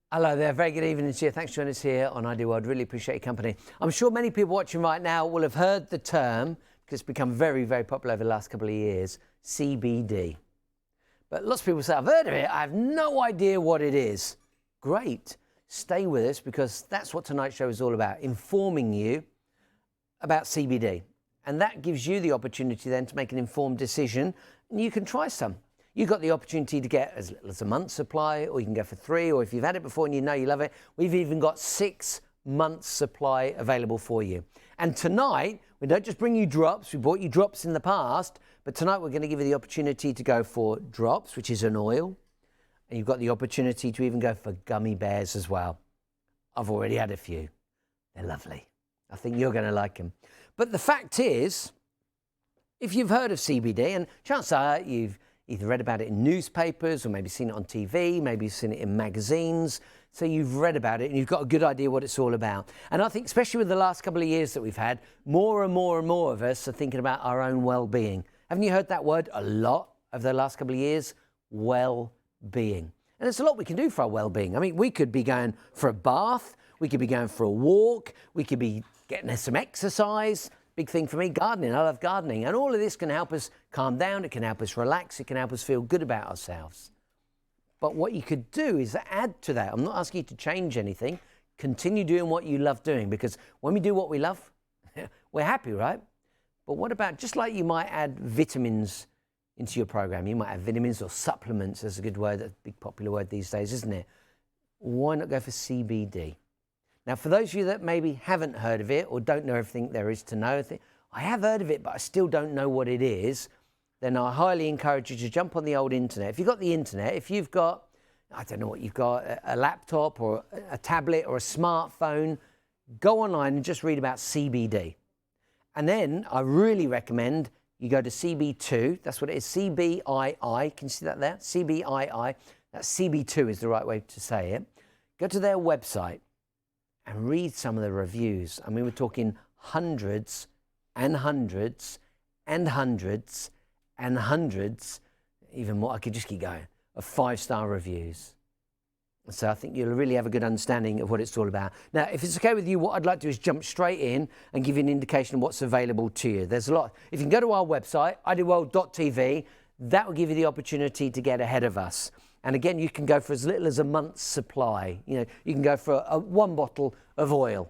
Hello there, very good evening to you. Thanks for joining us here on Ideal World. Really appreciate your company. I'm sure many people watching right now will have heard the term, because it's become very, very popular over the last couple of years, CBD. But lots of people say, I've heard of it, I have no idea what it is. Great, stay with us because that's what tonight's show is all about, informing you about CBD. And that gives you the opportunity then to make an informed decision and you can try some. You've got the opportunity to get as little as a month's supply, or you can go for 3, or if you've had it before and you know you love it, we've even got 6 months supply available for you. And tonight, we don't just bring you drops, we bought you drops in the past, but tonight we're going to give you the opportunity to go for drops, which is an oil, and you've got the opportunity to even go for gummy bears as well. I've already had a few. They're lovely. I think you're going to like them. But the fact is, if you've heard of CBD, and chances are you've either read about it in newspapers or maybe seen it on TV, maybe you've seen it in magazines. So you've read about it and you've got a good idea what it's all about. And I think especially with the last couple of years that we've had, more and more and more of us are thinking about our own well-being. Haven't you heard that word a lot over the last couple of years? Well-being. And there's a lot we can do for our well-being. I mean, we could be going for a bath, we could be going for a walk, we could be getting some exercise. Big thing for me, gardening. I love gardening. And all of this can help us calm down. It can help us relax. It can help us feel good about ourselves. But what you could do is add to that. I'm not asking you to change anything. Continue doing what you love doing, because when we do what we love, we're happy, right? But what about, just like you might add vitamins into your program, you might have vitamins or supplements. That's a good word, a big popular word these days, isn't it? Why not go for CBD? Now, for those of you that maybe haven't heard of it or don't know everything there is to know, I have heard of it, but I still don't know what it is, then I highly encourage you to jump on the old internet. If you've got the internet, if you've got, I don't know what you've got, a laptop or a tablet or a smartphone, go online and just read about CBD. And then I really recommend you go to CB2, that's what it is, CBII, can you see that there? CBII, that's CB2 is the right way to say it. Go to their website and read some of the reviews. I mean, we're talking hundreds and hundreds and hundreds and hundreds, even more, I could just keep going, of 5-star reviews. So I think you'll really have a good understanding of what it's all about. Now, if it's okay with you, what I'd like to do is jump straight in and give you an indication of what's available to you. There's a lot. If you can go to our website, idealworld.tv, that will give you the opportunity to get ahead of us. And again, you can go for as little as a month's supply. You know, you can go for one bottle of oil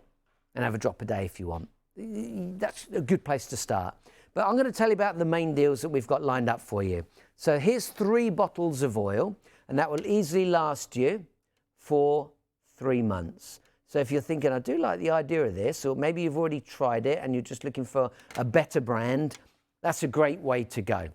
and have a drop a day if you want. That's a good place to start. But I'm going to tell you about the main deals that we've got lined up for you. So here's 3 bottles of oil, and that will easily last you for 3 months. So if you're thinking, I do like the idea of this, or maybe you've already tried it and you're just looking for a better brand, that's a great way to go.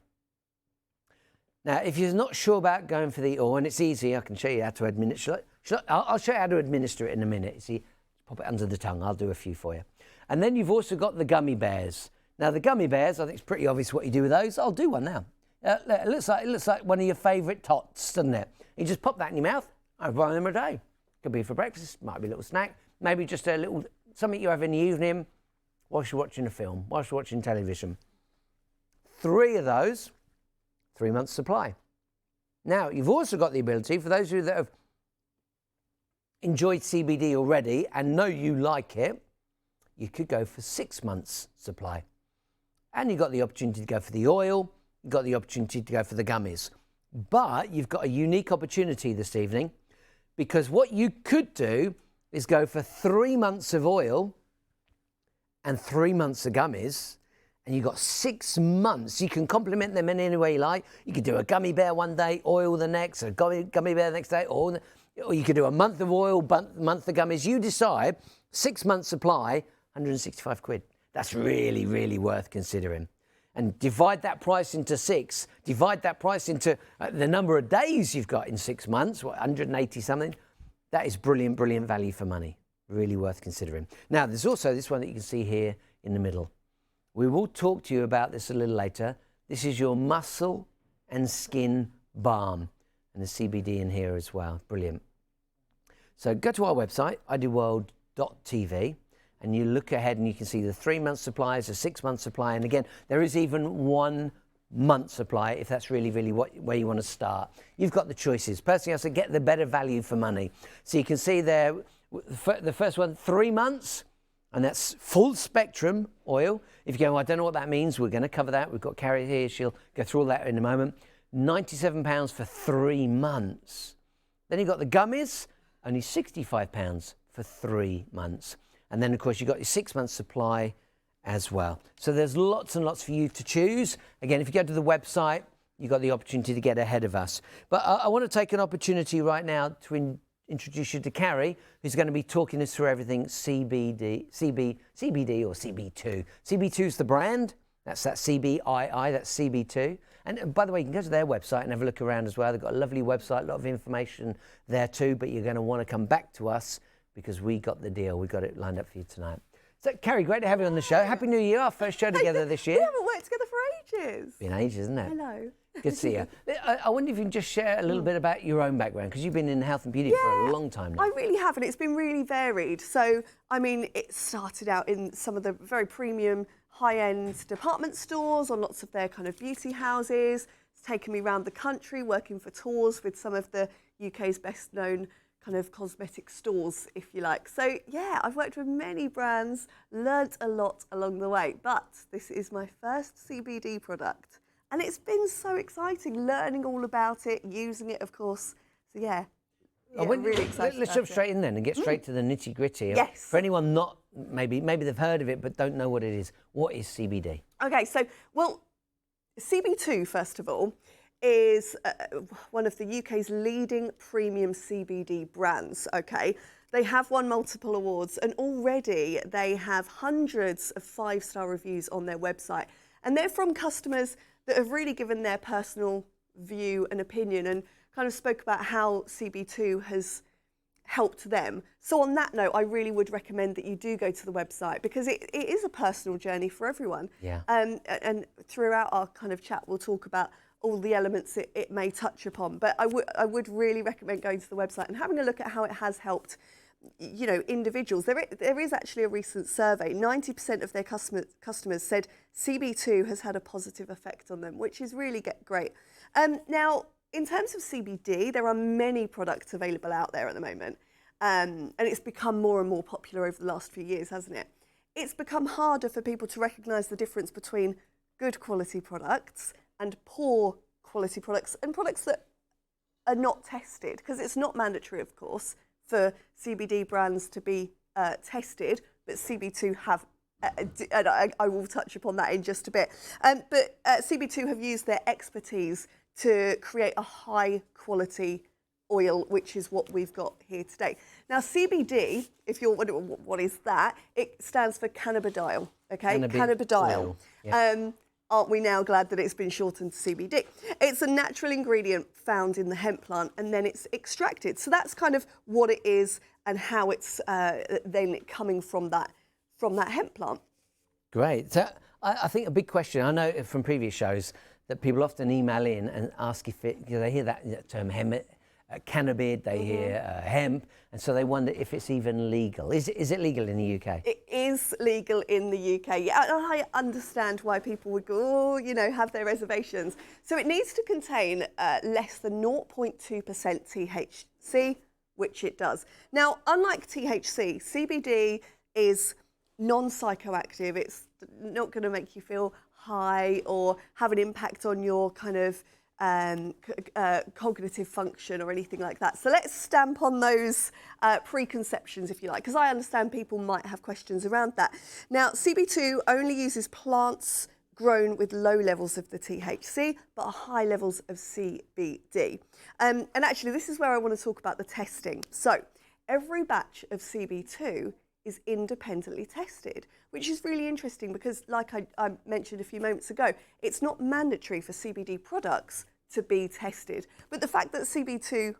Now, if you're not sure about going for the oil, and it's easy, I can show you how to administer it. I'll show you how to administer it in a minute. See, pop it under the tongue. I'll do a few for you. And then you've also got the gummy bears. Now, the gummy bears, I think it's pretty obvious what you do with those. I'll do one now. It looks like one of your favourite tots, doesn't it? You just pop that in your mouth. I have one of them a day. Could be for breakfast, might be a little snack, maybe just a little something you have in the evening whilst you're watching a film, whilst you're watching television. 3 of those. 3 months supply. Now, you've also got the ability, for those of you that have enjoyed CBD already and know you like it, you could go for 6 months supply. And you've got the opportunity to go for the oil, you've got the opportunity to go for the gummies. But you've got a unique opportunity this evening, because what you could do is go for 3 months of oil and 3 months of gummies, and you've got 6 months. You can complement them in any way you like. You could do a gummy bear one day, oil the next, a gummy bear the next day, or you could do a month of oil, month of gummies. You decide. 6 months supply, 165 quid. That's really, really worth considering. And divide that price into 6. Divide that price into the number of days you've got in 6 months, what, 180 something. That is brilliant, brilliant value for money. Really worth considering. Now, there's also this one that you can see here in the middle. We will talk to you about this a little later. This is your muscle and skin balm, and the CBD in here as well. Brilliant. So go to our website, idealworld.tv, and you look ahead and you can see the 3 month supply is a 6 month supply. And again, there is even 1 month supply if that's really where you want to start. You've got the choices. Personally, I say get the better value for money. So you can see there, the first one, 3 months, and that's full spectrum oil. If you go, well, I don't know what that means, we're going to cover that. We've got Carrie here, she'll go through all that in a moment. £97 for 3 months. Then you've got the gummies, only £65 for 3 months. And then, of course, you've got your 6 months supply as well. So there's lots and lots for you to choose. Again, if you go to the website, you've got the opportunity to get ahead of us. But I want to take an opportunity right now to introduce you to Carrie, who's going to be talking us through everything CBD or CB2. CB2 is the brand. That's that CBII, that's CB2. And by the way, you can go to their website and have a look around as well. They've got a lovely website, a lot of information there too, but you're going to want to come back to us because we got the deal. We got it lined up for you tonight. So, Carrie, great to have you on the show. Happy New Year, our first show together this year. We haven't worked together for ages. Been ages, isn't it? Hello. Good to see you. I wonder if you can just share a little bit about your own background, because you've been in health and beauty for a long time now. I really have, and it's been really varied. So, I mean, it started out in some of the very premium, high-end department stores or lots of their kind of beauty houses. It's taken me around the country, working for tours with some of the UK's best-known kind of cosmetic stores, if you like. So yeah, I've worked with many brands, learnt a lot along the way, but this is my first CBD product. And it's been so exciting, learning all about it, using it, of course. So yeah, really excited. Let's jump straight in then and get straight to the nitty gritty. Yes. For anyone not, maybe they've heard of it, but don't know what it is. What is CBD? Okay, so, well, CB2, first of all, is one of the UK's leading premium CBD brands, okay? They have won multiple awards, and already they have hundreds of 5-star reviews on their website. And they're from customers that have really given their personal view and opinion and kind of spoke about how CB2 has helped them. So on that note, I really would recommend that you do go to the website, because it is a personal journey for everyone. Yeah. And throughout our kind of chat, we'll talk about all the elements it may touch upon. But I would really recommend going to the website and having a look at how it has helped, you know, individuals. There is actually a recent survey. 90% of their customers said CB2 has had a positive effect on them, which is really great. Now, in terms of CBD, there are many products available out there at the moment. And it's become more and more popular over the last few years, hasn't it? It's become harder for people to recognise the difference between good quality products and poor quality products, and products that are not tested, because it's not mandatory, of course, for CBD brands to be tested, but CB2 have, and I will touch upon that in just a bit. But CB2 have used their expertise to create a high quality oil, which is what we've got here today. Now, CBD, if you're wondering what is that, it stands for cannabidiol, okay? Cannabidiol. Yeah. Aren't we now glad that it's been shortened to CBD? It's a natural ingredient found in the hemp plant, and then it's extracted. So that's kind of what it is and how it's then coming from that hemp plant. Great. So I think a big question, I know from previous shows that people often email in and ask if it, because they hear that term cannabis, they hear hemp, and so they wonder if it's even legal. Is it legal in the UK? It is legal in the UK. Yeah, and I understand why people would go, oh, you know, have their reservations. So it needs to contain less than 0.2% THC, which it does. Now, unlike THC, CBD is non-psychoactive. It's not going to make you feel high or have an impact on your kind of cognitive function or anything like that. So let's stamp on those preconceptions, if you like, because I understand people might have questions around that. Now, CB2 only uses plants grown with low levels of the THC, but high levels of CBD. And actually, this is where I want to talk about the testing. So every batch of CB2 is independently tested, which is really interesting because, like I mentioned a few moments ago, it's not mandatory for CBD products to be tested. But the fact that CB2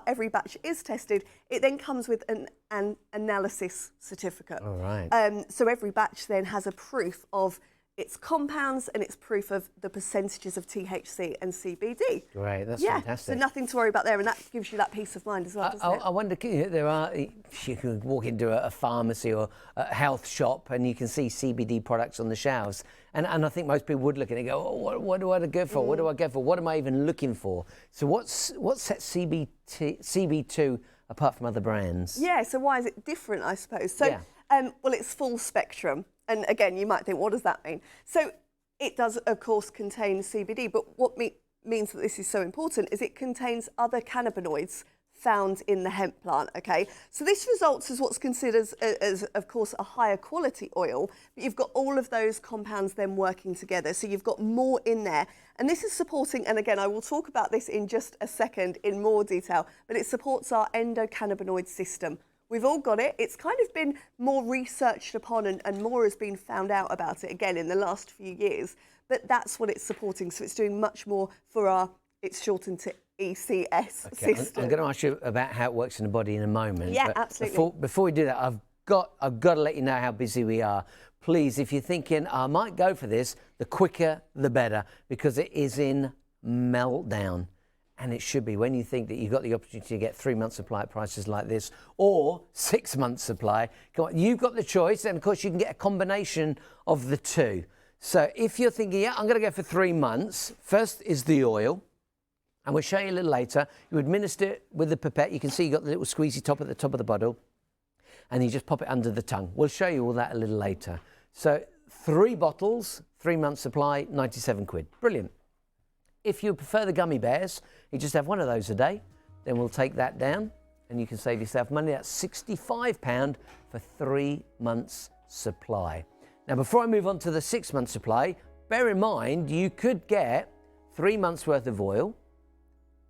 every batch is tested, it then comes with an analysis certificate. All right. So every batch then has a proof of its compounds, and it's proof of the percentages of THC and CBD. Great, that's Yeah, fantastic. so nothing to worry about there, and that gives you that peace of mind as well, doesn't it? I wonder, you can walk into a pharmacy or a health shop and you can see CBD products on the shelves. And I think most people would look at it and go, oh, what do I go for? What do I go for? What am I even looking for? So what sets CB2 apart from other brands? Yeah, so why is it different, I suppose? So, well, it's full spectrum. And again, you might think, what does that mean? So it does, of course, contain CBD, but what means that this is so important is it contains other cannabinoids found in the hemp plant, okay? So this results as what's considered as, of course, a higher quality oil, but you've got all of those compounds then working together, so you've got more in there. And this is supporting, and again, I will talk about this in just a second in more detail, but it supports our endocannabinoid system. We've all got it. It's kind of been more researched upon and more has been found out about it, again, in the last few years. But that's what it's supporting. So it's doing much more for it's shortened to ECS system. I'm going to ask you about how it works in the body in a moment. Yeah, but absolutely. Before we do that, I've got to let you know how busy we are. Please, if you're thinking, I might go for this, the quicker the better, because it is in meltdown. And it should be when you think that you've got the opportunity to get 3 months supply at prices like this or 6 months supply. Come on, you've got the choice, and of course you can get a combination of the two. So if you're thinking, yeah, I'm going to go for 3 months, first is the oil, and we'll show you a little later. You administer it with the pipette. You can see you've got the little squeezy top at the top of the bottle, and you just pop it under the tongue. We'll show you all that a little later. So 3 bottles, 3 months supply, 97 quid. Brilliant. If you prefer the gummy bears, you just have one of those a day, then we'll take that down and you can save yourself money. That's £65 for 3 months supply. Now, before I move on to the 6 month supply, bear in mind you could get 3 months worth of oil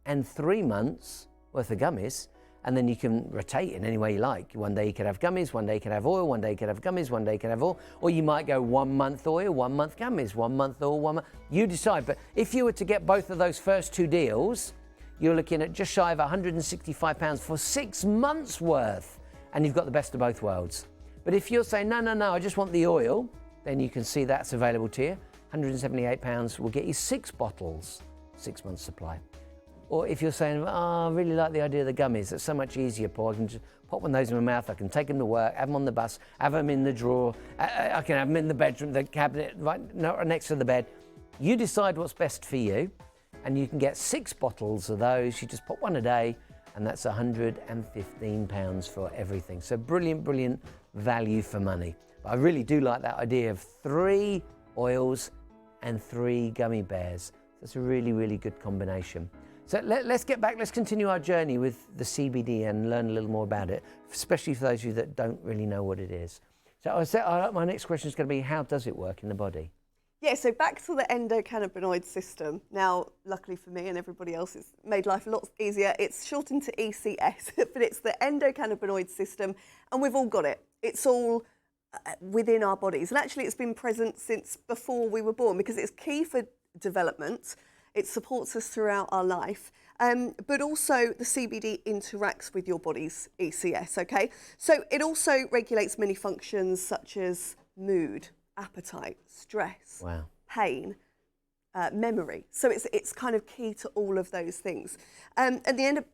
and 3 months worth of gummies, and then you can rotate in any way you like. One day you could have gummies, one day you could have oil, one day you could have gummies, one day you could have oil, or you might go 1 month oil, 1 month gummies, 1 month oil, 1 month. You decide. But if you were to get both of those first 2 deals, you're looking at just shy of £165 for 6 months worth, and you've got the best of both worlds. But if you're saying, no, I just want the oil, then you can see that's available to you. £178 will get you 6 bottles, 6 months supply. Or if you're saying, I really like the idea of the gummies, it's so much easier, Paul. I can just pop one of those in my mouth, I can take them to work, have them on the bus, have them in the drawer, I can have them in the bedroom, the cabinet, right next to the bed. You decide what's best for you, and you can get 6 bottles of those. You just pop one a day, and that's £115 for everything. So brilliant, brilliant value for money. But I really do like that idea of 3 oils and 3 gummy bears. That's a really, really good combination. So let's get back, let's continue our journey with the CBD and learn a little more about it, especially for those of you that don't really know what it is. So my next question is going to be, how does it work in the body? Yeah, so back to the endocannabinoid system. Now, luckily for me and everybody else, it's made life a lot easier. It's shortened to ECS, but it's the endocannabinoid system, and we've all got it. It's all within our bodies. And actually, it's been present since before we were born because it's key for development. It supports us throughout our life, but also the CBD interacts with your body's ECS, okay? So it also regulates many functions such as mood, appetite, stress, pain, memory. So it's kind of key to all of those things. And the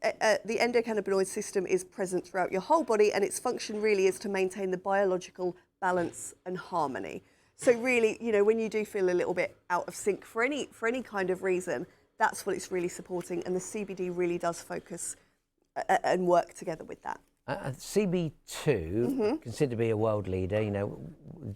endocannabinoid system is present throughout your whole body, and its function really is to maintain the biological balance and harmony. So really, you know, when you do feel a little bit out of sync for any kind of reason, that's what it's really supporting, and the CBD really does focus and work together with that. CB2, considered to be a world leader, you know,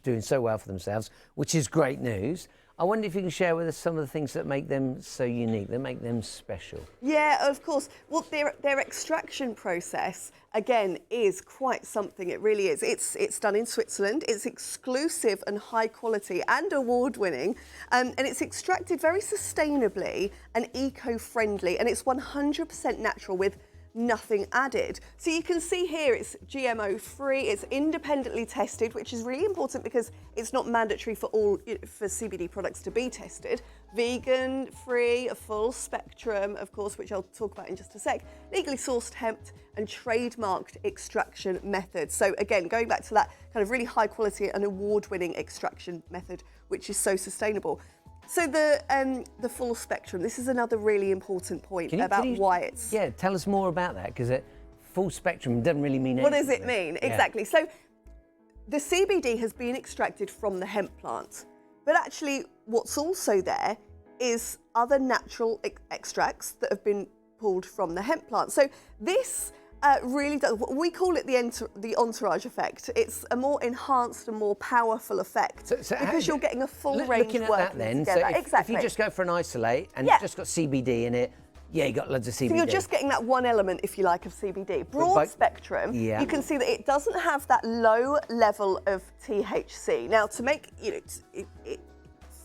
doing so well for themselves, which is great news. I wonder if you can share with us some of the things that make them so unique, that make them special. Yeah, of course. Well, their extraction process, again, is quite something. It really is. It's done in Switzerland. It's exclusive and high quality and award-winning. And it's extracted very sustainably and eco-friendly. And it's 100% natural with nothing added. So you can see here it's GMO free, it's independently tested, which is really important because it's not mandatory for all for CBD products to be tested. Vegan, free, a full spectrum, of course, which I'll talk about in just a sec. Legally sourced hemp and trademarked extraction method. So again, going back to that kind of really high quality and award-winning extraction method, which is so sustainable. So the full spectrum, this is another really important point about why it's... Yeah, tell us more about that, because full spectrum doesn't really mean anything. What does it mean? Yeah. Exactly. So the CBD has been extracted from the hemp plant, but actually what's also there is other natural extracts that have been pulled from the hemp plant. So this really does, we call it the entourage effect. It's a more enhanced and more powerful effect because you're getting a full range looking at working that then, together. So if you just go for an isolate and it's just got CBD in it, yeah, you got loads of CBD. So you're just getting that one element, if you like, of CBD. Broad spectrum, you can see that it doesn't have that low level of THC. Now, to make,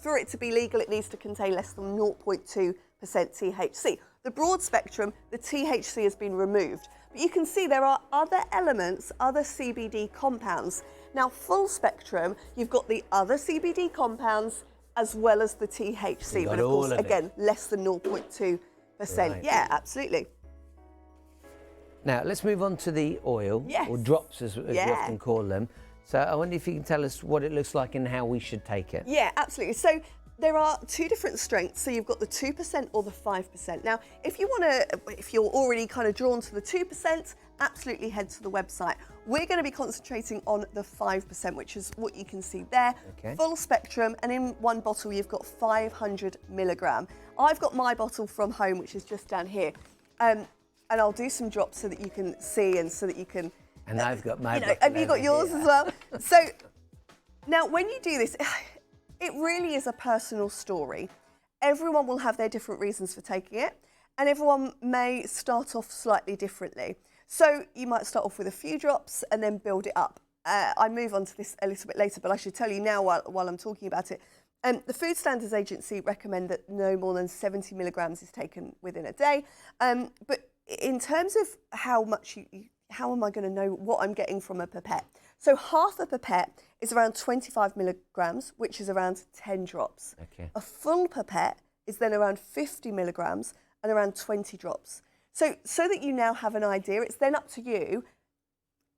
for it to be legal, it needs to contain less than 0.2% THC. The broad spectrum, the THC has been removed. But you can see there are other elements, other CBD compounds. Now, full spectrum, you've got the other CBD compounds as well as the THC, but of course, again, less than 0.2%. Right. Yeah, absolutely. Now, let's move on to the oil, or drops as we often call them. So I wonder if you can tell us what it looks like and how we should take it. Yeah, absolutely. So there are two different strengths. So you've got the 2% or the 5%. Now, if you're already kind of drawn to the 2%, absolutely head to the website. We're going to be concentrating on the 5%, which is what you can see there. Okay. Full spectrum, and in one bottle you've got 500 milligram. I've got my bottle from home, which is just down here. And I'll do some drops so that you can see and so that you can... And I've got my bottle. Have you got yours as well? So now when you do this, it really is a personal story. Everyone will have their different reasons for taking it, and everyone may start off slightly differently. So you might start off with a few drops and then build it up. I move on to this a little bit later, but I should tell you now while I'm talking about it. The Food Standards Agency recommend that no more than 70 milligrams is taken within a day. But in terms of how am I going to know what I'm getting from a pipette? So half a pipette is around 25 milligrams, which is around 10 drops. Okay. A full pipette is then around 50 milligrams and around 20 drops. So that you now have an idea, it's then up to you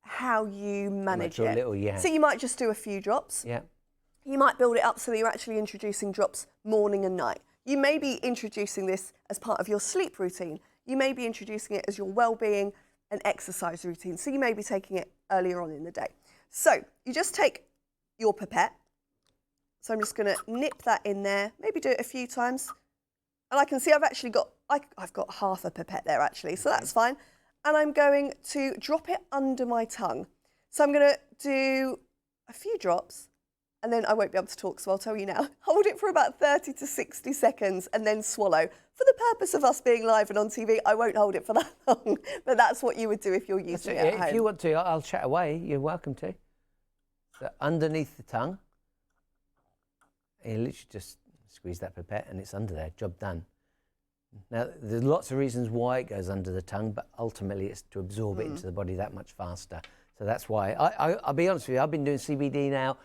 how you manage it. So you might just do a few drops. Yeah. You might build it up so that you're actually introducing drops morning and night. You may be introducing this as part of your sleep routine. You may be introducing it as your well-being and exercise routine. So you may be taking it earlier on in the day. So you just take your pipette. So I'm just going to nip that in there, maybe do it a few times. And I can see I've got half a pipette there actually, so that's fine. And I'm going to drop it under my tongue. So I'm going to do a few drops, and then I won't be able to talk, so I'll tell you now. Hold it for about 30 to 60 seconds and then swallow. For the purpose of us being live and on TV, I won't hold it for that long, but that's what you would do if you're using it at home. If you want to, I'll chat away. You're welcome to. So underneath the tongue, you literally just squeeze that pipette and it's under there, job done. Now, there's lots of reasons why it goes under the tongue, but ultimately it's to absorb it into the body that much faster. So that's why. I'll be honest with you, I've been doing CBD now,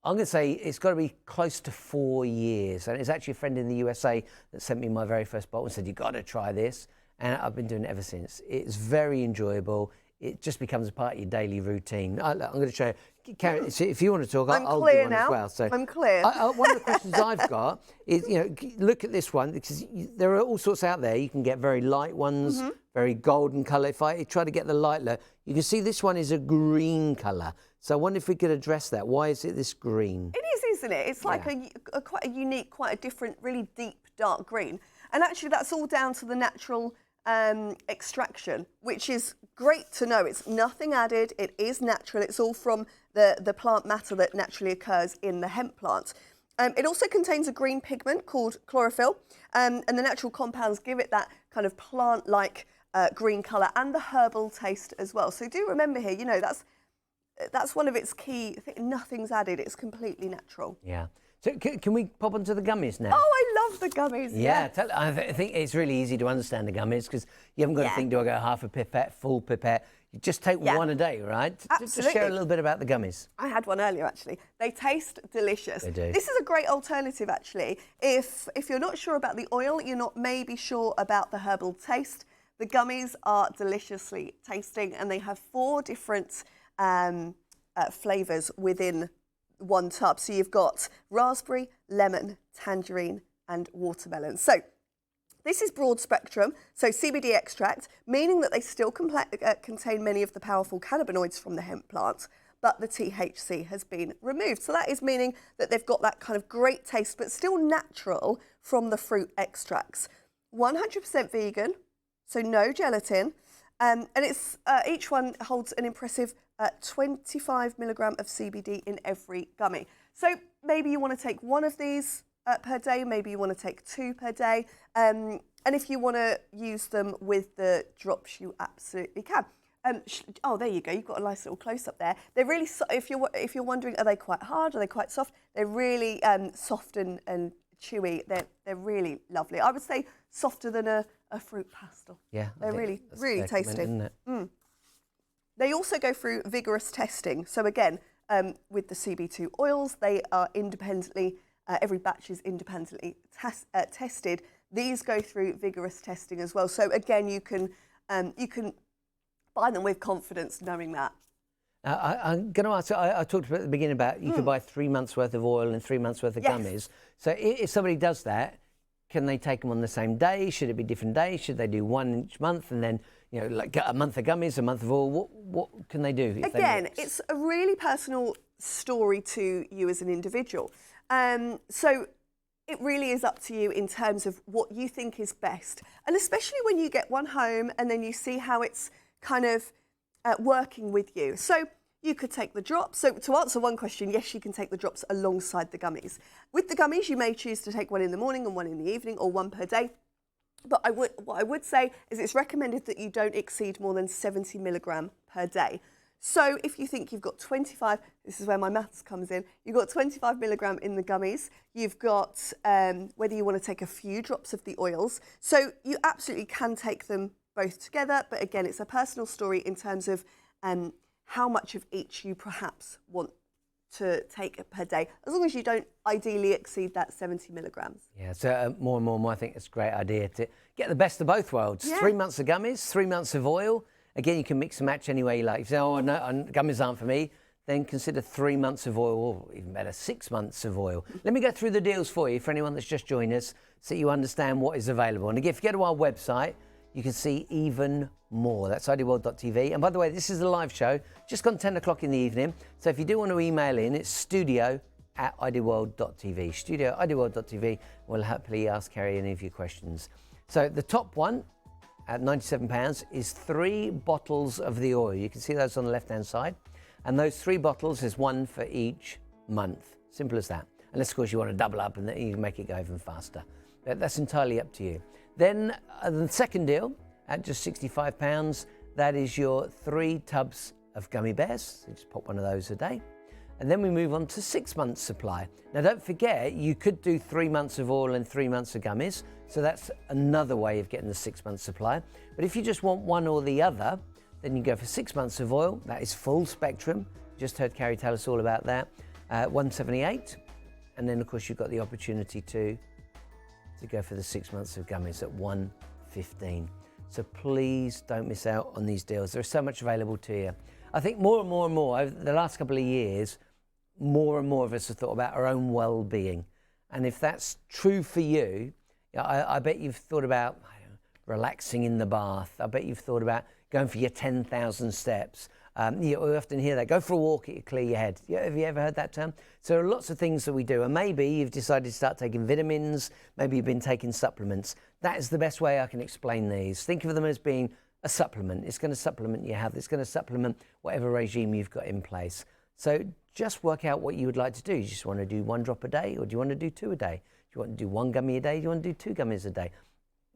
I'm going to say it's got to be close to 4 years. And it's actually a friend in the USA that sent me my very first bottle and said, you've got to try this. And I've been doing it ever since. It's very enjoyable. It just becomes a part of your daily routine. I'm going to show you. Karen, if you want to talk, I'll do one as well. So I'm clear. One of the questions I've got is, look at this one, because there are all sorts out there. You can get very light ones, very golden colour. If I try to get the light look, you can see this one is a green colour. So I wonder if we could address that. Why is it this green? It is, isn't it? It's like quite a unique, quite a different, really deep, dark green. And actually that's all down to the natural extraction, which is great to know. It's nothing added, it is natural, it's all from the plant matter that naturally occurs in the hemp plant. It also contains a green pigment called chlorophyll, and the natural compounds give it that kind of plant-like green colour and the herbal taste as well. So do remember here, that's one of its key, nothing's added, it's completely natural. Yeah. So can we pop onto the gummies now? Oh, I love the gummies. Yeah, I think it's really easy to understand the gummies because you haven't got to think, do I go half a pipette, full pipette? You just take one a day, right? Absolutely. Just share a little bit about the gummies. I had one earlier, actually. They taste delicious. They do. This is a great alternative, actually. If you're not sure about the oil, you're not maybe sure about the herbal taste, the gummies are deliciously tasting, and they have 4 different flavours within one tub. So you've got raspberry, lemon, tangerine, and watermelon. So this is broad spectrum, so CBD extract, meaning that they still contain many of the powerful cannabinoids from the hemp plant, but the THC has been removed. So that is meaning that they've got that kind of great taste, but still natural from the fruit extracts. 100% vegan, so no gelatin, and it's each one holds an impressive 25 milligram of CBD in every gummy. So maybe you want to take one of these per day, maybe you want to take 2 per day, and if you want to use them with the drops, you absolutely can. Oh, there you go. You've got a nice little close-up there. They're really, if you're wondering, are they quite hard? Are they quite soft? They're really soft and chewy. They're really lovely. I would say softer than a fruit pastel. Yeah, they're really tasty. Isn't it? They also go through vigorous testing. So again, with the CB2 oils, they are independently. Every batch is independently tested. These go through vigorous testing as well. So again, you can buy them with confidence, knowing that. I'm going to ask. I talked at the beginning about you could buy 3 months worth of oil and 3 months worth of gummies. So if somebody does that, can they take them on the same day? Should it be different days? Should they do one each month and then like a month of gummies, a month of oil? What can they do? Again, it's a really personal story to you as an individual. So it really is up to you in terms of what you think is best. And especially when you get one home and then you see how it's kind of working with you. So you could take the drops. So to answer one question, yes, you can take the drops alongside the gummies. With the gummies, you may choose to take one in the morning and one in the evening, or one per day. But what I would say is it's recommended that you don't exceed more than 70 milligram per day. So if you think you've got 25, this is where my maths comes in, you've got 25 milligram in the gummies, you've got whether you want to take a few drops of the oils. So you absolutely can take them both together, but again, it's a personal story in terms of how much of each you perhaps want to take per day, as long as you don't ideally exceed that 70 milligrams. Yeah, so more and more, I think it's a great idea to get the best of both worlds. Yeah. 3 months of gummies, 3 months of oil. Again, you can mix and match any way you like. If you say, oh, no, gummies aren't for me, then consider 3 months of oil, or even better, 6 months of oil. Let me go through the deals for you, for anyone that's just joined us, so you understand what is available. And again, if you go to our website, you can see even more. That's ideworld.tv. And by the way, this is a live show, just gone 10 o'clock in the evening. So if you do want to email in, it's studio@ideworld.tv. Studio@ideworld.tv. We'll happily ask Kerry any of your questions. So the top one at £97 is 3 bottles of the oil. You can see those on the left-hand side. And those 3 bottles is 1 for each month. Simple as that. Unless, of course, you want to double up and then you can make it go even faster. That's entirely up to you. Then the second deal at just £65, that is your 3 tubs of gummy bears. So just pop one of those a day. And then we move on to 6 months supply. Now don't forget, you could do 3 months of oil and 3 months of gummies. So that's another way of getting the 6 months supply. But if you just want one or the other, then you go for 6 months of oil. That is full spectrum. Just heard Carrie tell us all about that. 178. And then of course you've got the opportunity to go for the 6 months of gummies at 115. So please don't miss out on these deals. There's so much available to you. I think more and more and more over the last couple of years, more and more of us have thought about our own well-being. And if that's true for you, I bet you've thought about relaxing in the bath. I bet you've thought about going for your 10,000 steps. We often hear that, go for a walk, it'll clear your head. Have you ever heard that term? So there are lots of things that we do. And maybe you've decided to start taking vitamins. Maybe you've been taking supplements. That is the best way I can explain these. Think of them as being a supplement. It's going to supplement your health. It's going to supplement whatever regime you've got in place. So just work out what you would like to do. You just want to do 1 drop a day, or do you want to do 2 a day? Do you want to do 1 gummy a day? Do you want to do 2 gummies a day?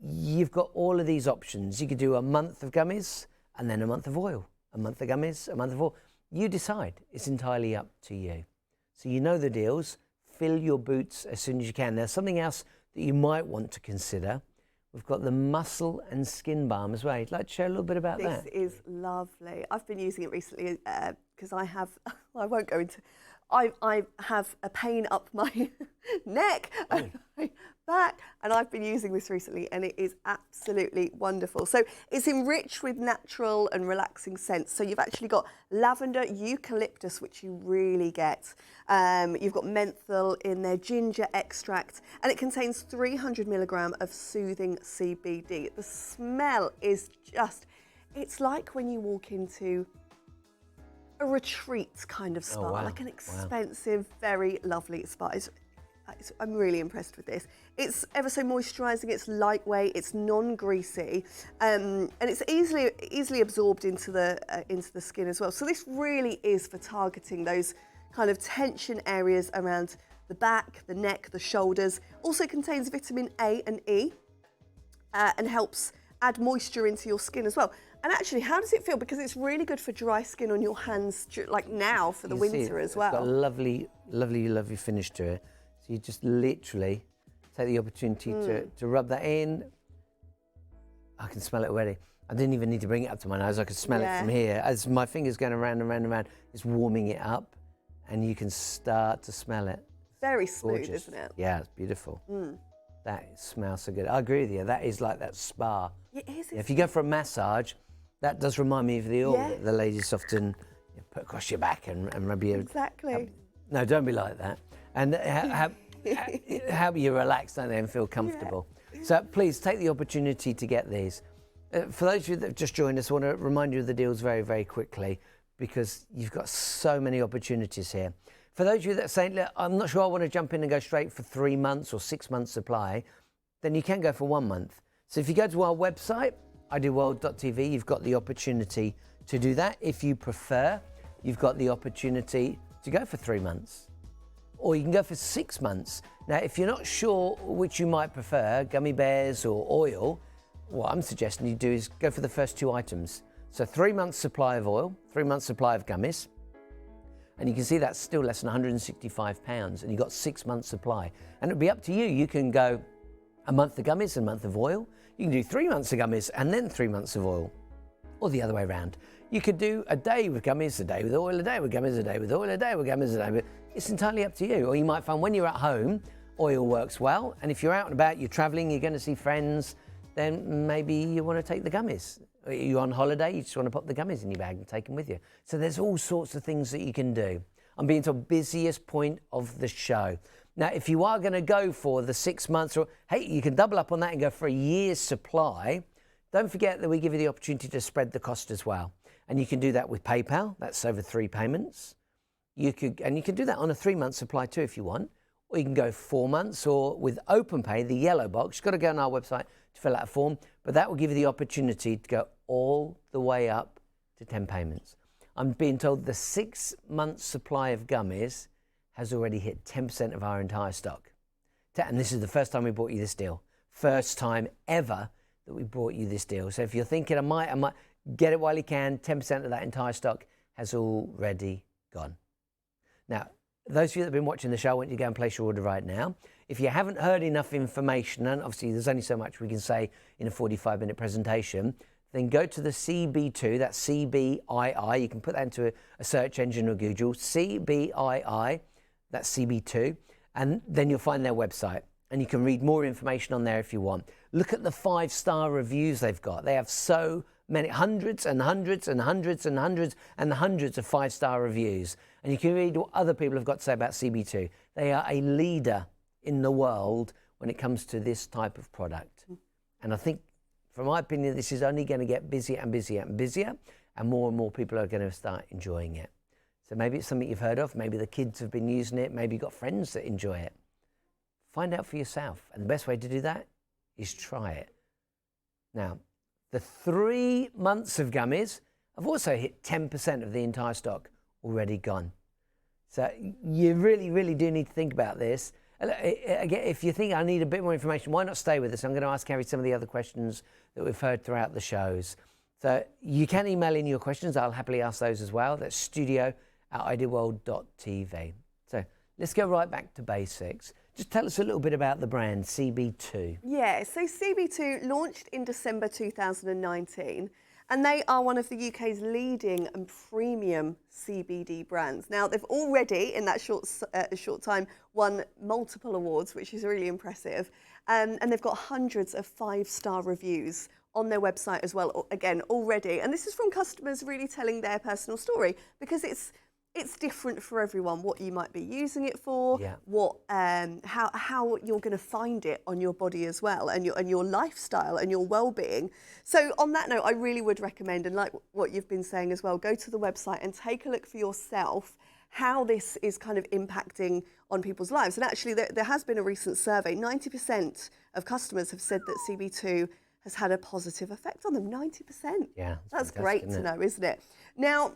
You've got all of these options. You could do a month of gummies and then a month of oil. A month of gummies, a month of oil. You decide. It's entirely up to you. So you know the deals. Fill your boots as soon as you can. There's something else that you might want to consider. We've got the muscle and skin balm as well. You'd like to share a little bit about that? This is lovely. I've been using it recently because I have, I won't go into, I have a pain up my neck and my back, and I've been using this recently, and it is absolutely wonderful. So it's enriched with natural and relaxing scents. So you've actually got lavender, eucalyptus, which you really get. You've got menthol in there, ginger extract, and it contains 300 milligram of soothing CBD. The smell is just, it's like when you walk into a retreat kind of spa, like an expensive, very lovely spa. I'm really impressed with this. It's ever so moisturising, it's lightweight, it's non-greasy, and it's easily absorbed into the skin as well. So this really is for targeting those kind of tension areas around the back, the neck, the shoulders. Also contains vitamin A and E, and helps add moisture into your skin as well. And actually, how does it feel? Because it's really good for dry skin on your hands, like now for the winter as well. It's got a lovely, lovely, lovely finish to it. So you just literally take the opportunity to rub that in. I can smell it already. I didn't even need to bring it up to my nose. I could smell it from here. As my finger's going around and around and around, it's warming it up, and you can start to smell it. Very smooth, isn't it? Yeah, it's beautiful. That smells so good. I agree with you. That is like that spa. It is. If you go for a massage, that does remind me of the oil that the ladies often put across your back and rub your... Exactly. No, don't be like that. And help you relax, don't they, and feel comfortable. Yeah. So please take the opportunity to get these. For those of you that have just joined us, I want to remind you of the deals very, very quickly, because you've got so many opportunities here. For those of you that are saying, look, I'm not sure I want to jump in and go straight for 3 months or 6 months supply, then you can go for 1 month. So if you go to our website, idealworld.tv, you've got the opportunity to do that. If you prefer, you've got the opportunity to go for 3 months, or you can go for 6 months. Now, if you're not sure which you might prefer, gummy bears or oil, what I'm suggesting you do is go for the first 2 items. So 3 months supply of oil, 3 months supply of gummies, and you can see that's still less than £165, and you've got 6 months supply. And it'll be up to you. You can go a month of gummies and a month of oil. You can do 3 months of gummies and then 3 months of oil, or the other way around. You could do a day with gummies, a day with oil, a day with gummies, a day with oil, a day with gummies, a day with... It's entirely up to you. Or you might find when you're at home, oil works well, and if you're out and about, you're traveling, you're going to see friends, then maybe you want to take the gummies. You're on holiday, you just want to pop the gummies in your bag and take them with you. So there's all sorts of things that you can do. I'm being told busiest point of the show. Now, if you are going to go for the 6 months, or hey, you can double up on that and go for a year's supply. Don't forget that we give you the opportunity to spread the cost as well. And you can do that with PayPal. That's over 3 payments. You can do that on a 3-month supply too if you want. Or you can go 4 months, or with OpenPay, the yellow box. You've got to go on our website to fill out a form, but that will give you the opportunity to go all the way up to 10 payments. I'm being told the 6-month supply of gummies has already hit 10% of our entire stock. And this is the first time we brought you this deal. First time ever that we brought you this deal. So if you're thinking, I might get it while you can, 10% of that entire stock has already gone. Now, those of you that have been watching the show, I want you to go and place your order right now. If you haven't heard enough information, and obviously there's only so much we can say in a 45-minute presentation, then go to the CB2, that's CBII. You can put that into a search engine or Google, CBII, that's CB2, and then you'll find their website. And you can read more information on there if you want. Look at the 5-star reviews they've got. They have so many, hundreds and hundreds and hundreds and hundreds and hundreds of 5-star reviews. And you can read what other people have got to say about CB2. They are a leader in the world when it comes to this type of product. And I think, from my opinion, this is only going to get busier and busier and busier, and more people are going to start enjoying it. So maybe it's something you've heard of, maybe the kids have been using it, maybe you've got friends that enjoy it. Find out for yourself, and the best way to do that is try it. Now, the 3 months of gummies have also hit 10% of the entire stock already gone. So you really, really do need to think about this. Again, if you think I need a bit more information, why not stay with us? I'm going to ask Harry some of the other questions that we've heard throughout the shows. So you can email in your questions. I'll happily ask those as well. That's studio@idealworld.tv. So let's go right back to basics. Just tell us a little bit about the brand CB2. Yeah, so CB2 launched in December 2019, and they are one of the UK's leading and premium CBD brands. Now, they've already, in that short time, won multiple awards, which is really impressive, and they've got hundreds of 5-star reviews on their website as well, again, already. And this is from customers really telling their personal story, because it's different for everyone, what you might be using it for, what, how you're going to find it on your body as well, and your lifestyle and your well-being. So on that note, I really would recommend, and like what you've been saying as well, go to the website and take a look for yourself how this is kind of impacting on people's lives. And actually, there has been a recent survey. 90% of customers have said that CB2 has had a positive effect on them. 90%. Yeah, that's great to know, isn't it? Now,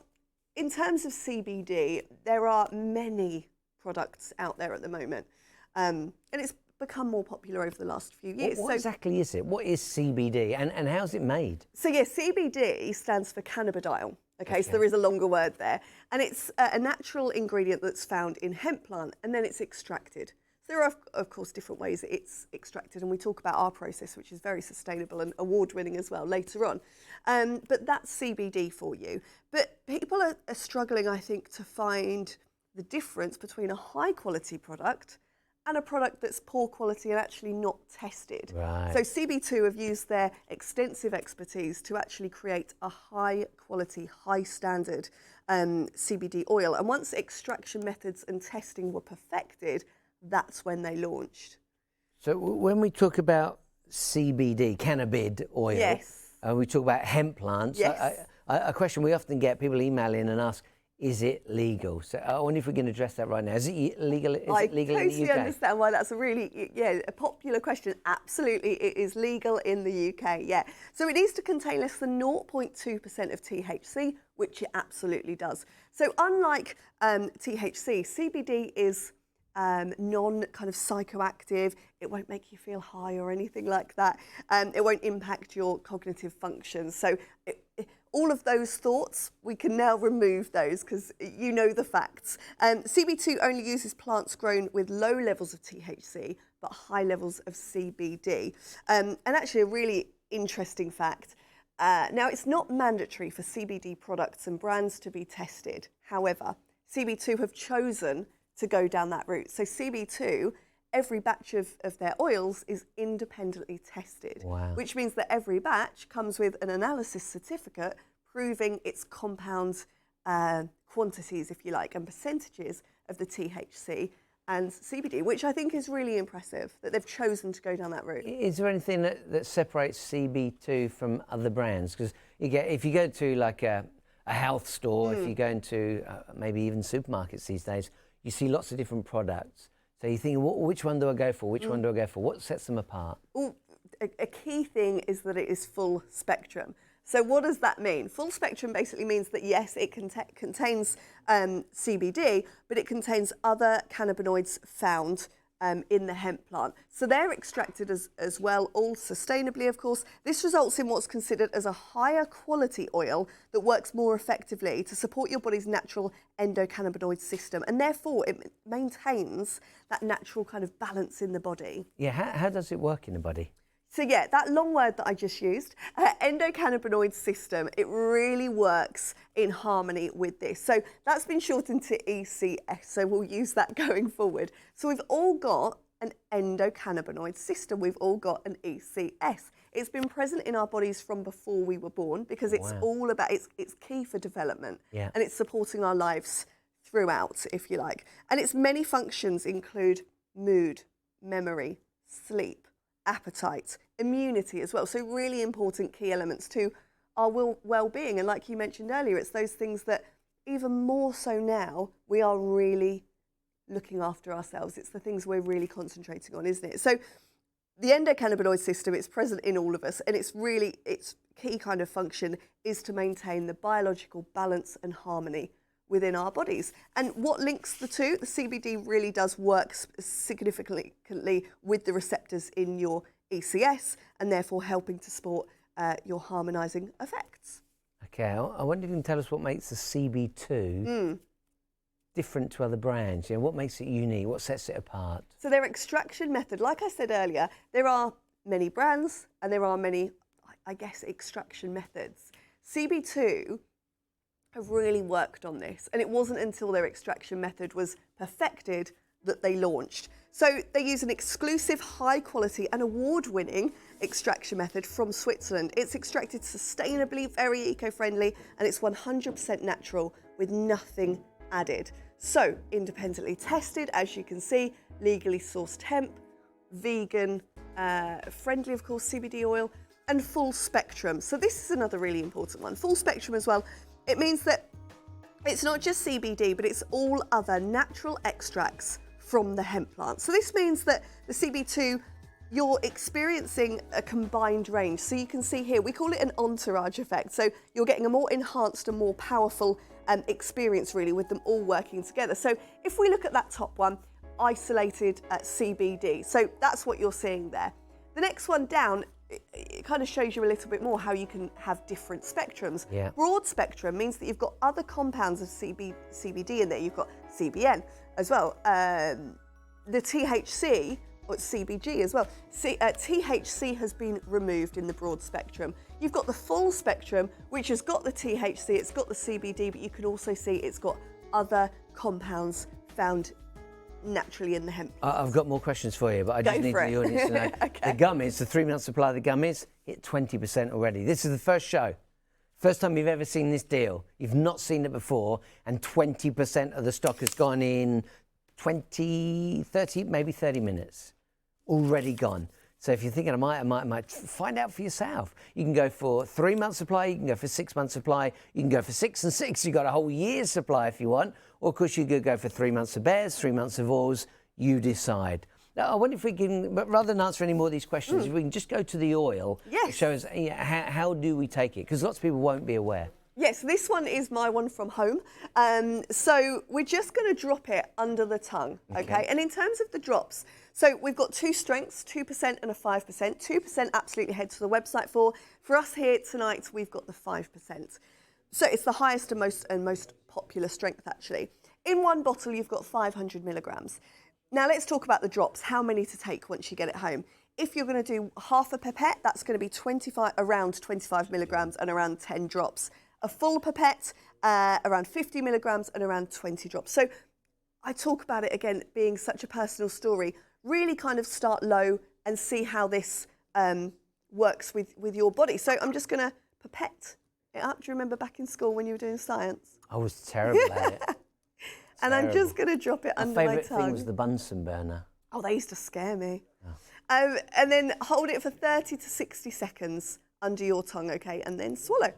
in terms of CBD, there are many products out there at the moment, and it's become more popular over the last few years. What exactly is it? What is CBD, and how's it made? So yeah, CBD stands for cannabidiol. Okay, so there is a longer word there, and it's a natural ingredient that's found in hemp plant, and then it's extracted. So there are, of course, different ways it's extracted, and we talk about our process, which is very sustainable and award-winning as well later on. But that's CBD for you. But people are struggling, I think, to find the difference between a high-quality product and a product that's poor quality and actually not tested. Right. So CB2 have used their extensive expertise to actually create a high-quality, high-standard CBD oil. And once extraction methods and testing were perfected, that's when they launched. So when we talk about CBD, cannabid oil, yes, we talk about hemp plants. Yes. A question we often get, people email in and ask, is it legal? So I wonder if we can address that right now. Is it legal? Is it legal in the UK? I totally understand why that's a really, a popular question. Absolutely, it is legal in the UK, yeah. So it needs to contain less than 0.2% of THC, which it absolutely does. So unlike THC, CBD is non-kind of psychoactive. It won't make you feel high or anything like that. It won't impact your cognitive functions. So all of those thoughts, we can now remove those because you know the facts. CB2 only uses plants grown with low levels of THC, but high levels of CBD. And actually a really interesting fact, now it's not mandatory for CBD products and brands to be tested. However, CB2 have chosen to go down that route. So CB2, every batch of their oils is independently tested, which means that every batch comes with an analysis certificate proving its compound quantities, if you like, and percentages of the THC and CBD, which I think is really impressive that they've chosen to go down that route. Is there anything that separates CB2 from other brands? Because if you go to like a health store, if you go into maybe even supermarkets these days, you see lots of different products. So you think, which one do I go for? Which one do I go for? What sets them apart? Well, a key thing is that it is full spectrum. So what does that mean? Full spectrum basically means that yes, it contains CBD, but it contains other cannabinoids found in the hemp plant. So they're extracted as well, all sustainably, of course. This results in what's considered as a higher quality oil that works more effectively to support your body's natural endocannabinoid system, and therefore it maintains that natural kind of balance in the body. Yeah, how does it work in the body? So yeah, that long word that I just used, endocannabinoid system, it really works in harmony with this. So that's been shortened to ECS, so we'll use that going forward. So we've all got an endocannabinoid system, we've all got an ECS. It's been present in our bodies from before we were born because it's all about, it's key for development, and it's supporting our lives throughout, if you like. And its many functions include mood, memory, sleep, appetite, immunity as well. So really important key elements to our well-being. And like you mentioned earlier, it's those things that even more so now, we are really looking after ourselves. It's the things we're really concentrating on, isn't it? So the endocannabinoid system, it's present in all of us, and it's key kind of function is to maintain the biological balance and harmony within our bodies. And what links the two? The CBD really does work significantly with the receptors in your ECS, and therefore helping to support your harmonising effects. Okay, I wonder if you can tell us what makes the CB2 different to other brands? You know, what makes it unique? What sets it apart? So their extraction method, like I said earlier, there are many brands and there are many, I guess, extraction methods. CB2 have really worked on this, and it wasn't until their extraction method was perfected that they launched. So they use an exclusive, high quality and award-winning extraction method from Switzerland. It's extracted sustainably, very eco-friendly, and it's 100% natural with nothing added. So independently tested, as you can see, legally sourced hemp, vegan, friendly, of course, CBD oil, and full spectrum. So this is another really important one. Full spectrum as well. It means that it's not just CBD, but it's all other natural extracts from the hemp plant. So this means that the CB2, you're experiencing a combined range. So you can see here, we call it an entourage effect. So you're getting a more enhanced and more powerful experience really with them all working together. So if we look at that top one, isolated CBD. So that's what you're seeing there. The next one down, it kind of shows you a little bit more how you can have different spectrums. Yeah. Broad spectrum means that you've got other compounds of CBD in there. You've got CBN as well. The THC, or CBG as well. THC has been removed in the broad spectrum. You've got the full spectrum, which has got the THC, it's got the CBD, but you can also see it's got other compounds found naturally in the hemp. I've got more questions for you, but I just need the audience to know. Okay. The gummies, the 3-month supply of the gummies, hit 20% already. This is the first show. First time you've ever seen this deal. You've not seen it before, and 20% of the stock has gone in 20, 30, maybe 30 minutes. Already gone. So if you're thinking, I might find out for yourself. You can go for 3-month supply, you can go for 6-month supply, you can go for 6 and 6. You've got a whole year's supply if you want. Or of course you could go for 3 months of bears, 3 months of oils, you decide. Now, I wonder if we can, but rather than answer any more of these questions, if we can just go to the oil. Yes. It shows how do we take it? Because lots of people won't be aware. Yes, this one is my one from home. So we're just going to drop it under the tongue, okay? And in terms of the drops, so we've got 2 strengths, 2% and a 5%. 2% absolutely head to the website for. For us here tonight, we've got the 5%. So it's the highest and most popular strength actually. In one bottle, you've got 500 milligrams. Now let's talk about the drops, how many to take once you get it home. If you're going to do half a pipette, that's going to be around 25 milligrams and around 10 drops. A full pipette, around 50 milligrams and around 20 drops. So I talk about it again being such a personal story. Really kind of start low and see how this works with your body. So I'm just going to pipette it up. Do you remember back in school when you were doing science? I was terrible at it. And I'm just going to drop it under my tongue. My favourite thing was the Bunsen burner. Oh, they used to scare me. Oh. And then hold it for 30 to 60 seconds under your tongue, okay, and then swallow.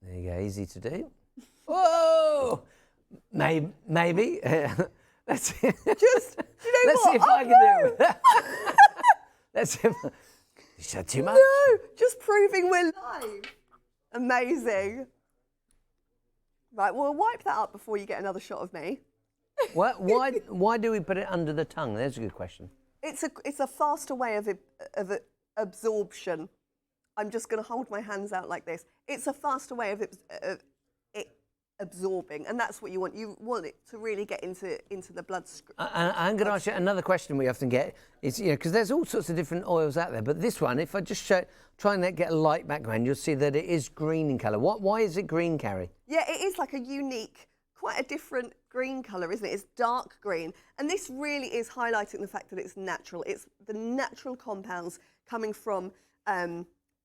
There you go, easy to do. Whoa! Maybe. Let's see. Just, you know Let's what? see if I can do it. Let's see if... You said too much? No, just proving we're live. Amazing. Right, we'll wipe that up before you get another shot of me. Why do we put it under the tongue? There's a good question. It's a faster way of absorption. I'm just going to hold my hands out like this. It's a faster way of it absorbing, and that's what you want. You want it to really get into the bloodstream. I'm going to ask you another question we often get is, because there's all sorts of different oils out there, but this one, if I just try and get a light background, you'll see that it is green in colour. Why is it green, Carrie? Yeah, it is like a unique, quite a different green colour, isn't it? It's dark green, and this really is highlighting the fact that it's natural. It's the natural compounds coming from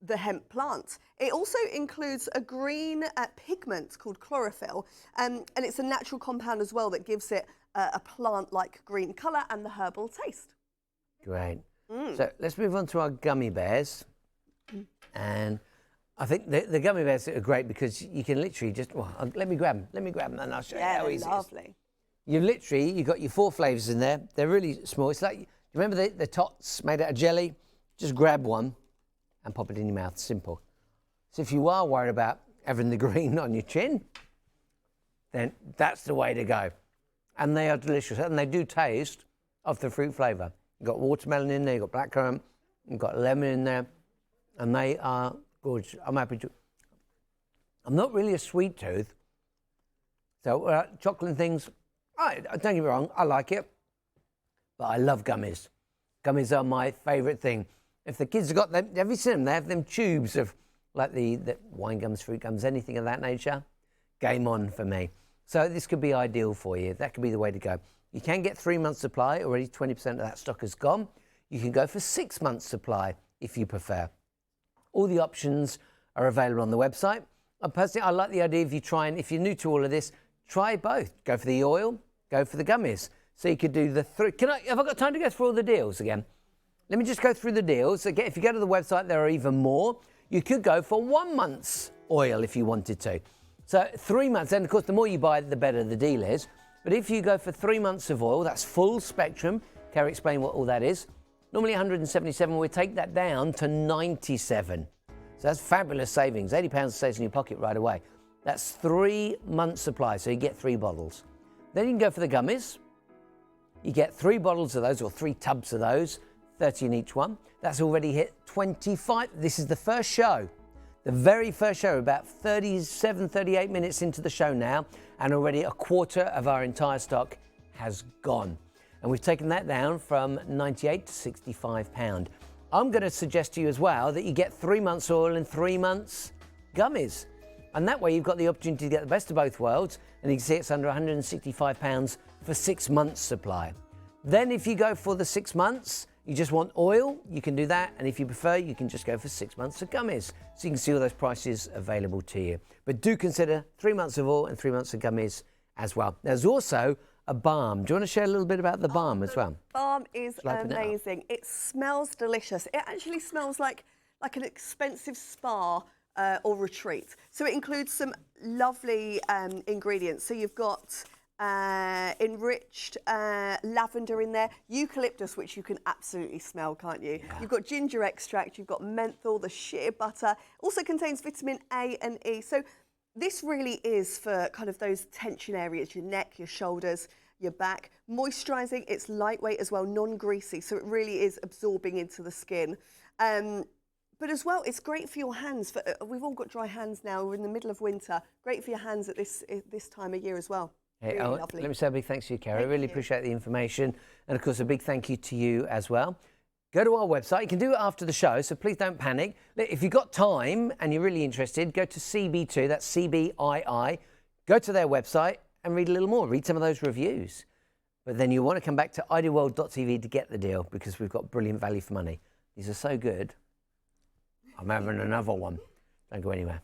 the hemp plant. It also includes a green pigment called chlorophyll, and it's a natural compound as well that gives it a plant-like green colour and the herbal taste. Great. So let's move on to our gummy bears. And I think the gummy bears are great because you can literally just, let me grab them and I'll show you how easy lovely. You've got your 4 flavours in there. They're really small. It's like, you remember the tots made out of jelly? Just grab one and pop it in your mouth, simple. So if you are worried about having the green on your chin, then that's the way to go. And they are delicious, and they do taste of the fruit flavour. You've got watermelon in there, you've got blackcurrant, you've got lemon in there, and they are gorgeous. I'm happy to. I'm not really a sweet tooth, So chocolate and things, don't get me wrong, I like it, but I love gummies. Gummies are my favourite thing. If the kids have got them, have you seen them? They have them tubes of like the wine gums, fruit gums, anything of that nature. Game on for me. So this could be ideal for you. That could be the way to go. You can get 3 months supply, already 20% of that stock is gone. You can go for 6 months supply if you prefer. All the options are available on the website. Personally, I like the idea of you trying, if you're new to all of this, try both. Go for the oil, go for the gummies. So you could do the three. Have I got time to go through all the deals again? Let me just go through the deals. Again, if you go to the website, there are even more. You could go for 1 month's oil if you wanted to. So 3 months, and of course, the more you buy, the better the deal is. But if you go for 3 months of oil, that's full spectrum. Kerry explained what all that is. Normally 177, we take that down to 97. So that's fabulous savings. £80 stays in your pocket right away. That's 3 months supply, so you get 3 bottles. Then you can go for the gummies. You get 3 bottles of those, or 3 tubs of those, 30 in each one. That's already hit 25. This is the first show. The very first show, about 37, 38 minutes into the show now, and already a quarter of our entire stock has gone. And we've taken that down from 98 to £65. I'm going to suggest to you as well that you get 3 months oil and 3 months gummies. And that way you've got the opportunity to get the best of both worlds, and you can see it's under £165 for 6 months supply. Then if you go for the 6 months, you just want oil, you can do that. And if you prefer, you can just go for 6 months of gummies. So you can see all those prices available to you. But do consider 3 months of oil and 3 months of gummies as well. There's also a balm. Do you want to share a little bit about the balm as well? Balm is amazing. It smells delicious. It actually smells like an expensive spa or retreat. So it includes some lovely ingredients. So you've got enriched lavender in there, eucalyptus, which you can absolutely smell, can't you? Yeah. You've got ginger extract, you've got menthol, the shea butter. Also contains vitamin A and E. So this really is for kind of those tension areas, your neck, your shoulders, your back. Moisturising, it's lightweight as well, non-greasy, so it really is absorbing into the skin. But as well, it's great for your hands. We've all got dry hands now, we're in the middle of winter. Great for your hands at this time of year as well. Hey, really let me say a big thanks to you, Kerry. I really appreciate the information. And of course, a big thank you to you as well. Go to our website. You can do it after the show, so please don't panic. If you've got time and you're really interested, go to CB2, that's CBII. Go to their website and read a little more. Read some of those reviews. But then you want to come back to idealworld.tv to get the deal, because we've got brilliant value for money. These are so good. I'm having another one. Don't go anywhere.